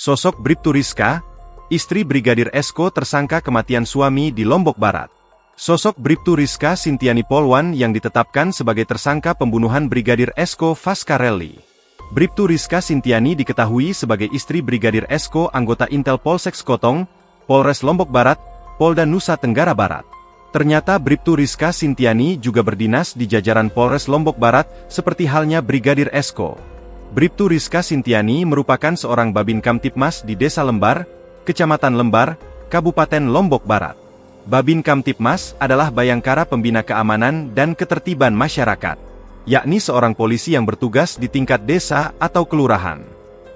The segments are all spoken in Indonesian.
Sosok Bribtu Rizka, istri Brigadir Esko tersangka kematian suami di Lombok Barat. Sosok Bribtu Rizka Sintiani Polwan yang ditetapkan sebagai tersangka pembunuhan Brigadir Esko Fascarelli. Bribtu Rizka Sintiani diketahui sebagai istri Brigadir Esko anggota Intel Polsek Sekotong, Polres Lombok Barat, Polda Nusa Tenggara Barat. Ternyata Bribtu Rizka Sintiani juga berdinas di jajaran Polres Lombok Barat, seperti halnya Brigadir Esko. Bribtu Rizka Sintiani merupakan seorang Babin Kamtipmas di Desa Lembar, Kecamatan Lembar, Kabupaten Lombok Barat. Babin Kamtipmas adalah Bayangkara Pembina Keamanan dan Ketertiban Masyarakat, yakni seorang polisi yang bertugas di tingkat desa atau kelurahan.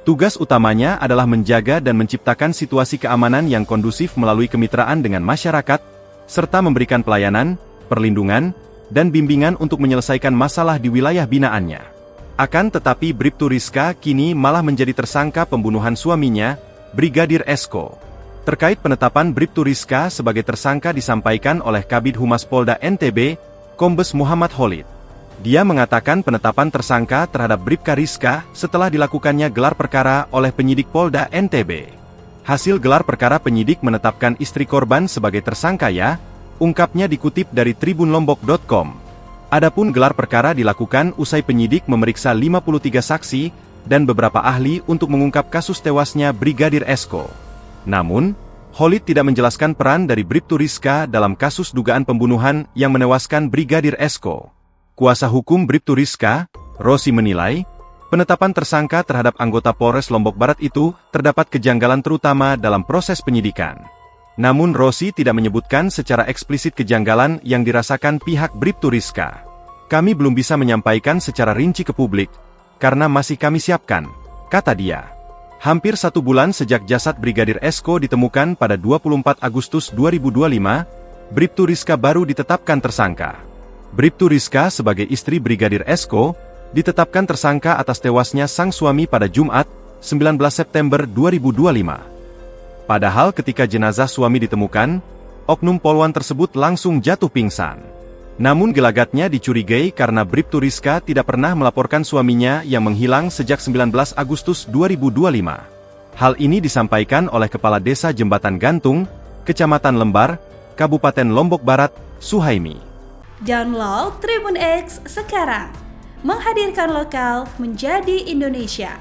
Tugas utamanya adalah menjaga dan menciptakan situasi keamanan yang kondusif melalui kemitraan dengan masyarakat, serta memberikan pelayanan, perlindungan, dan bimbingan untuk menyelesaikan masalah di wilayah binaannya. Akan tetapi Bribtu Rizka kini malah menjadi tersangka pembunuhan suaminya, Brigadir Esko. Terkait penetapan Bribtu Rizka sebagai tersangka disampaikan oleh Kabid Humas Polda NTB, Kombes Muhammad Khalid. Dia mengatakan penetapan tersangka terhadap Bribka Rizka setelah dilakukannya gelar perkara oleh penyidik Polda NTB. Hasil gelar perkara penyidik menetapkan istri korban sebagai tersangka ya, ungkapnya dikutip dari tribunlombok.com. Adapun gelar perkara dilakukan usai penyidik memeriksa 53 saksi dan beberapa ahli untuk mengungkap kasus tewasnya Brigadir Esko. Namun, Khalid tidak menjelaskan peran dari Bribtu Rizka dalam kasus dugaan pembunuhan yang menewaskan Brigadir Esko. Kuasa hukum Bribtu Rizka, Rosi menilai, penetapan tersangka terhadap anggota Polres Lombok Barat itu terdapat kejanggalan terutama dalam proses penyidikan. Namun Rosi tidak menyebutkan secara eksplisit kejanggalan yang dirasakan pihak Bribtu Rizka. Kami belum bisa menyampaikan secara rinci ke publik, karena masih kami siapkan, kata dia. Hampir 1 bulan sejak jasad Brigadir Esko ditemukan pada 24 Agustus 2025, Bribtu Rizka baru ditetapkan tersangka. Bribtu Rizka sebagai istri Brigadir Esko, ditetapkan tersangka atas tewasnya sang suami pada Jumat, 19 September 2025. Padahal ketika jenazah suami ditemukan, oknum polwan tersebut langsung jatuh pingsan. Namun gelagatnya dicurigai karena Bribtu Rizka tidak pernah melaporkan suaminya yang menghilang sejak 19 Agustus 2025. Hal ini disampaikan oleh Kepala Desa Jembatan Gantung, Kecamatan Lembar, Kabupaten Lombok Barat, Suhaimi. Download Tribun X sekarang, menghadirkan lokal menjadi Indonesia.